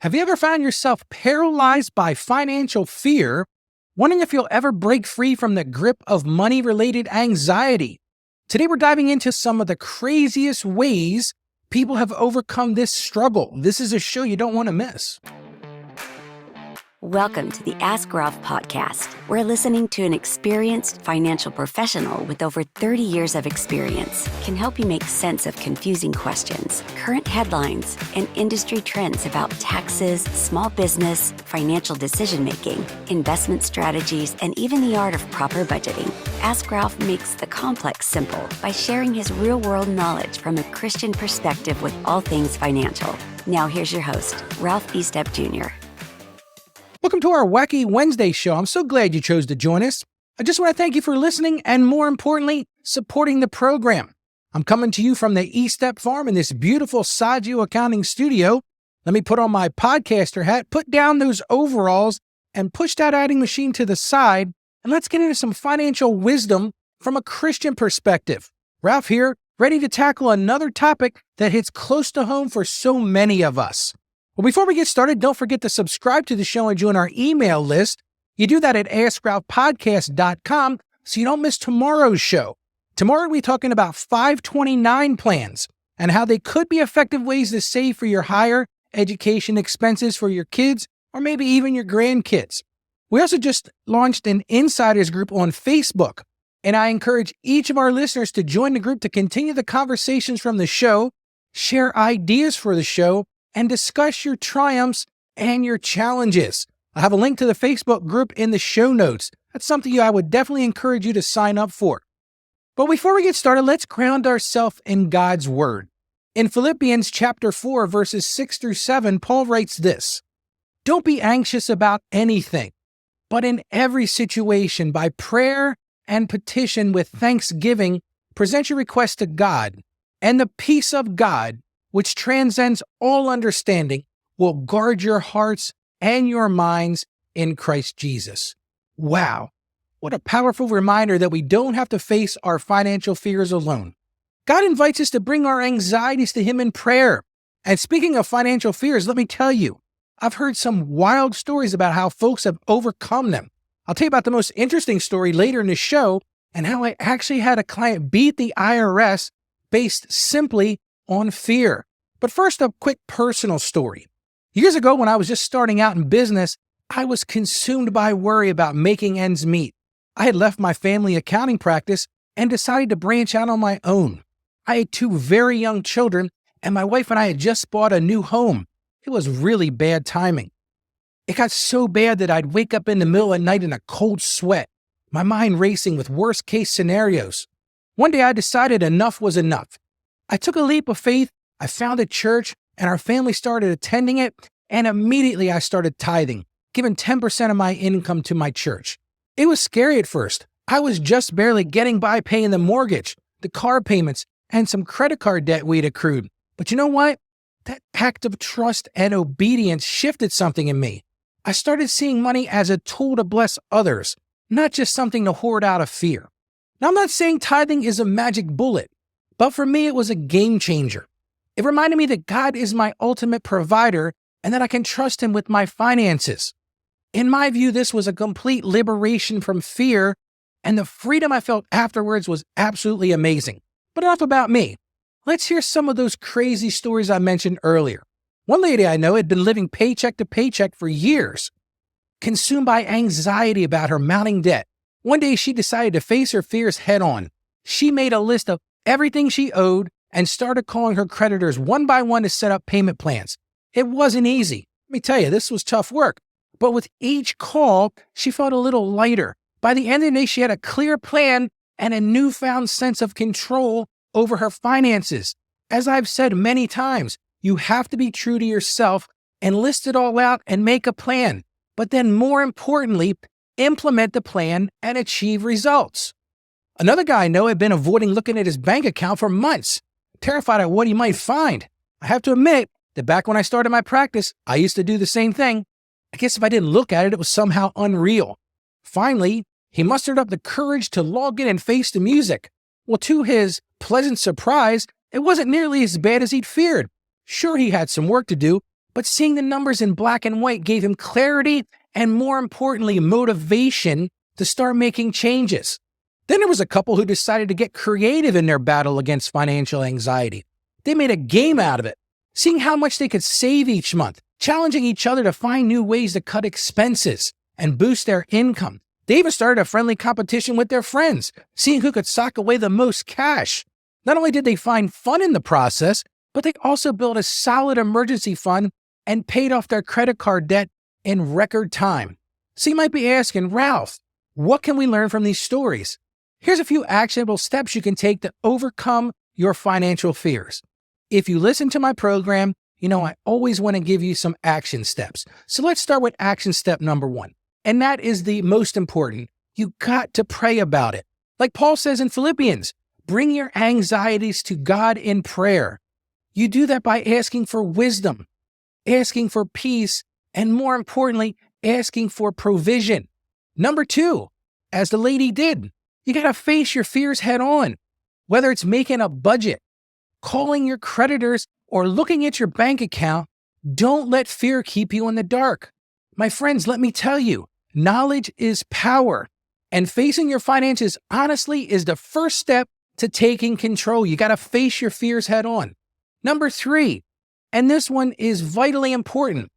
Have you ever found yourself paralyzed by financial fear, wondering if you'll ever break free from the grip of money-related anxiety? Today we're diving into some of the craziest ways people have overcome this struggle. This is a show you don't want to miss. Welcome to the Ask Ralph podcast. We're listening to an experienced financial professional with over 30 years of experience can help you make sense of confusing questions, current headlines, and industry trends about taxes, small business, financial decision-making, investment strategies, and even the art of proper budgeting. Ask Ralph makes the complex simple by sharing his real-world knowledge from a Christian perspective with all things financial. Now here's your host, Ralph Estep Jr. Welcome to our Wacky Wednesday show. I'm so glad you chose to join us. I just want to thank you for listening and, more importantly, supporting the program. I'm coming to you from the Estep Farm in this beautiful Saggio accounting studio. Let me put on my podcaster hat, put down those overalls, and push that adding machine to the side, and let's get into some financial wisdom from a Christian perspective. Ralph here, ready to tackle another topic that hits close to home for so many of us. Well, before we get started, don't forget to subscribe to the show and join our email list. You do that at AskRalphPodcast.com so you don't miss tomorrow's show. Tomorrow we'll be talking about 529 plans and how they could be effective ways to save for your higher education expenses for your kids or maybe even your grandkids. We also just launched an insiders group on Facebook, and I encourage each of our listeners to join the group to continue the conversations from the show, share ideas for the show, and discuss your triumphs and your challenges. I have a link to the Facebook group in the show notes. That's something I would definitely encourage you to sign up for. But before we get started, let's ground ourselves in God's Word. In Philippians chapter 4, verses 6 through 7, Paul writes this: "Don't be anxious about anything, but in every situation, by prayer and petition with thanksgiving, present your requests to God, and the peace of God, which transcends all understanding, will guard your hearts and your minds in Christ Jesus." Wow, what a powerful reminder that we don't have to face our financial fears alone. God invites us to bring our anxieties to Him in prayer. And speaking of financial fears, let me tell you, I've heard some wild stories about how folks have overcome them. I'll tell you about the most interesting story later in the show and how I actually had a client beat the IRS based simply on fear. But first, a quick personal story. Years ago, when I was just starting out in business, I was consumed by worry about making ends meet. I had left my family accounting practice and decided to branch out on my own. I had two very young children, and my wife and I had just bought a new home. It was really bad timing. It got so bad that I'd wake up in the middle of the night in a cold sweat, my mind racing with worst-case scenarios. One day, I decided enough was enough. I took a leap of faith. I found a church, and our family started attending it, and immediately I started tithing, giving 10% of my income to my church. It was scary at first. I was just barely getting by paying the mortgage, the car payments, and some credit card debt we'd accrued. But you know what? That act of trust and obedience shifted something in me. I started seeing money as a tool to bless others, not just something to hoard out of fear. Now, I'm not saying tithing is a magic bullet, but for me, it was a game changer. It reminded me that God is my ultimate provider and that I can trust Him with my finances. In my view, this was a complete liberation from fear, and the freedom I felt afterwards was absolutely amazing. But enough about me. Let's hear some of those crazy stories I mentioned earlier. One lady I know had been living paycheck to paycheck for years, consumed by anxiety about her mounting debt. One day, she decided to face her fears head on. She made a list of everything she owed and started calling her creditors one by one to set up payment plans. It wasn't easy. Let me tell you, this was tough work. But with each call, she felt a little lighter. By the end of the day, she had a clear plan and a newfound sense of control over her finances. As I've said many times, you have to be true to yourself and list it all out and make a plan. But then more importantly, implement the plan and achieve results. Another guy I know had been avoiding looking at his bank account for months, terrified at what he might find. I have to admit that back when I started my practice, I used to do the same thing. I guess if I didn't look at it, it was somehow unreal. Finally, he mustered up the courage to log in and face the music. Well, to his pleasant surprise, it wasn't nearly as bad as he'd feared. Sure, he had some work to do, but seeing the numbers in black and white gave him clarity and, more importantly, motivation to start making changes. Then there was a couple who decided to get creative in their battle against financial anxiety. They made a game out of it, seeing how much they could save each month, challenging each other to find new ways to cut expenses and boost their income. They even started a friendly competition with their friends, seeing who could sock away the most cash. Not only did they find fun in the process, but they also built a solid emergency fund and paid off their credit card debt in record time. So you might be asking, Ralph, what can we learn from these stories? Here's a few actionable steps you can take to overcome your financial fears. If you listen to my program, you know I always want to give you some action steps. So let's start with action step number 1. And that is the most important. You got to pray about it. Like Paul says in Philippians, bring your anxieties to God in prayer. You do that by asking for wisdom, asking for peace, and more importantly, asking for provision. Number 2, as the lady did, you got to face your fears head on. Whether it's making a budget, calling your creditors, or looking at your bank account, don't let fear keep you in the dark. My friends, let me tell you, knowledge is power, and facing your finances honestly is the first step to taking control. You got to face your fears head on. Number 3, and this one is vitally important,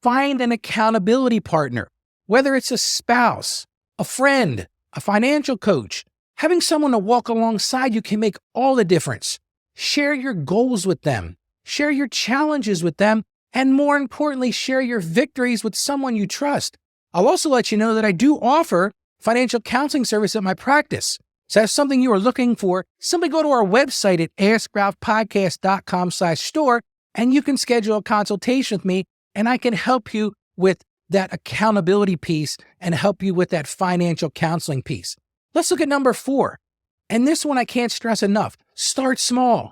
find an accountability partner, whether it's a spouse, a friend, a financial coach. Having someone to walk alongside you can make all the difference. Share your goals with them, share your challenges with them, and more importantly, share your victories with someone you trust. I'll also let you know that I do offer financial counseling service at my practice. So if that's something you are looking for, simply go to our website at askralphpodcast.com/store and you can schedule a consultation with me and I can help you with that accountability piece and help you with that financial counseling piece. Let's look at number 4. And this one I can't stress enough. Start small.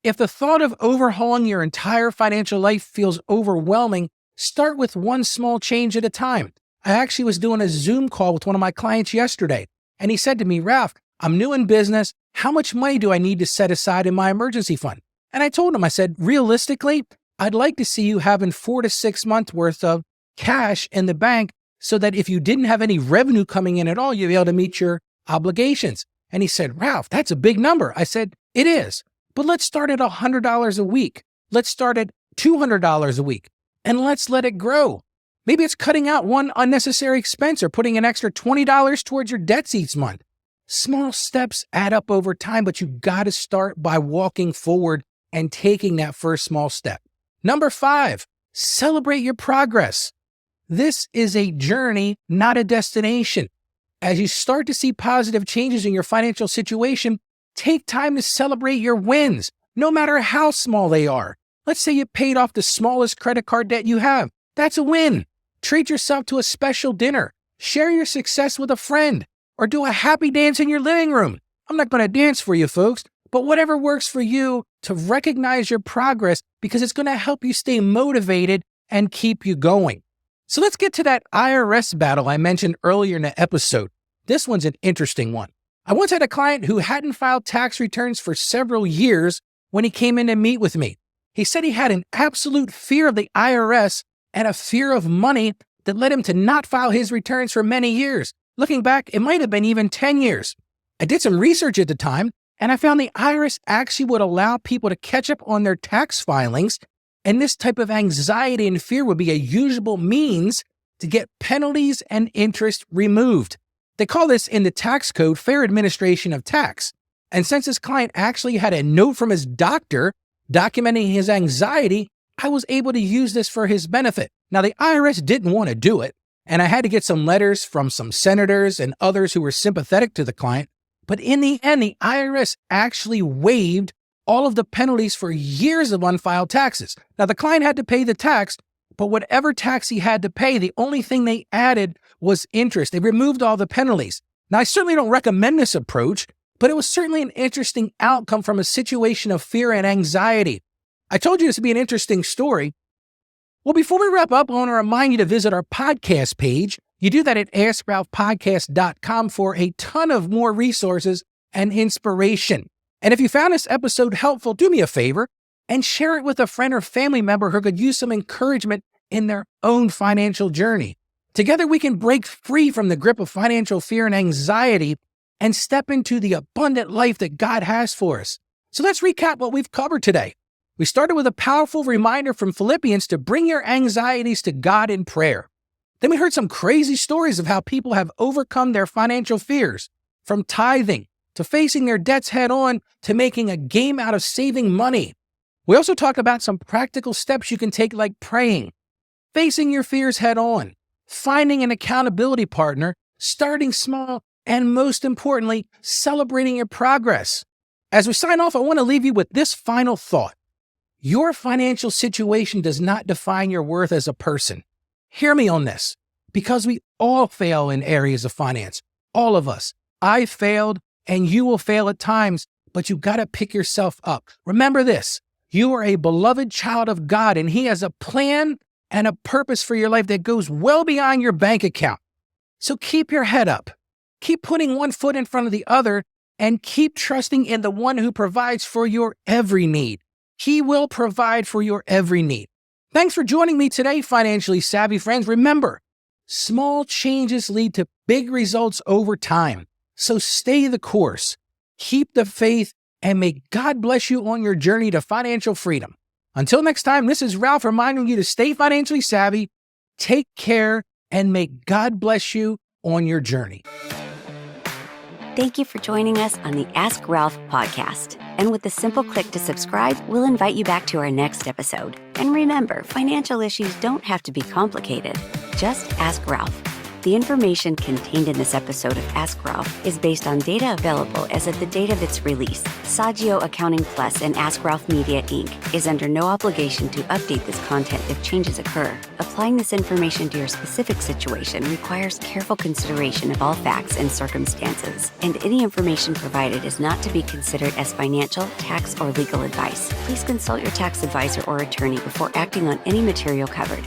If the thought of overhauling your entire financial life feels overwhelming, start with one small change at a time. I actually was doing a Zoom call with one of my clients yesterday, and he said to me, Ralph, I'm new in business. How much money do I need to set aside in my emergency fund? And I told him, I said, realistically, I'd like to see you having 4 to 6 months worth of cash in the bank so that if you didn't have any revenue coming in at all, you'd be able to meet your obligations. And he said, Ralph, that's a big number. I said, it is, but let's start at $100 a week. Let's start at $200 a week and let's let it grow. Maybe it's cutting out one unnecessary expense or putting an extra $20 towards your debts each month. Small steps add up over time, but you got to start by walking forward and taking that first small step. Number 5, celebrate your progress. This is a journey, not a destination. As you start to see positive changes in your financial situation, take time to celebrate your wins, no matter how small they are. Let's say you paid off the smallest credit card debt you have. That's a win. Treat yourself to a special dinner. Share your success with a friend, or do a happy dance in your living room. I'm not going to dance for you, folks, but whatever works for you to recognize your progress because it's going to help you stay motivated and keep you going. So let's get to that IRS battle I mentioned earlier in the episode. This one's an interesting one. I once had a client who hadn't filed tax returns for several years when he came in to meet with me. He said he had an absolute fear of the IRS and a fear of money that led him to not file his returns for many years. Looking back, it might have been even 10 years. I did some research at the time, and I found the IRS actually would allow people to catch up on their tax filings, and this type of anxiety and fear would be a usable means to get penalties and interest removed. They call this in the tax code fair administration of tax. And since this client actually had a note from his doctor documenting his anxiety, I was able to use this for his benefit. Now, the IRS didn't want to do it, and I had to get some letters from some senators and others who were sympathetic to the client. But in the end, the IRS actually waived all of the penalties for years of unfiled taxes. Now, the client had to pay the tax, but whatever tax he had to pay, the only thing they added was interest. They removed all the penalties. Now, I certainly don't recommend this approach, but it was certainly an interesting outcome from a situation of fear and anxiety. I told you this would be an interesting story. Well, before we wrap up, I want to remind you to visit our podcast page. You do that at askralphpodcast.com for a ton of more resources and inspiration. And if you found this episode helpful, do me a favor. and share it with a friend or family member who could use some encouragement in their own financial journey. Together, we can break free from the grip of financial fear and anxiety and step into the abundant life that God has for us. So let's recap what we've covered today. We started with a powerful reminder from Philippians to bring your anxieties to God in prayer. Then we heard some crazy stories of how people have overcome their financial fears, from tithing to facing their debts head on to making a game out of saving money. We also talked about some practical steps you can take, like praying, facing your fears head on, finding an accountability partner, starting small, and most importantly, celebrating your progress. As we sign off, I want to leave you with this final thought. Your financial situation does not define your worth as a person. Hear me on this, because we all fail in areas of finance. All of us. I failed, and you will fail at times, but you got to pick yourself up. Remember this, you are a beloved child of God, and He has a plan and a purpose for your life that goes well beyond your bank account. So keep your head up. Keep putting one foot in front of the other, and keep trusting in the one who provides for your every need. He will provide for your every need. Thanks for joining me today, financially savvy friends. Remember, small changes lead to big results over time. So stay the course, keep the faith, and may God bless you on your journey to financial freedom. Until next time, this is Ralph reminding you to stay financially savvy, take care, and may God bless you on your journey. Thank you for joining us on the Ask Ralph podcast. And with a simple click to subscribe, we'll invite you back to our next episode. And remember, financial issues don't have to be complicated. Just ask Ralph. The information contained in this episode of Ask Ralph is based on data available as of the date of its release. Saggio Accounting Plus and Ask Ralph Media, Inc. is under no obligation to update this content if changes occur. Applying this information to your specific situation requires careful consideration of all facts and circumstances, and any information provided is not to be considered as financial, tax, or legal advice. Please consult your tax advisor or attorney before acting on any material covered.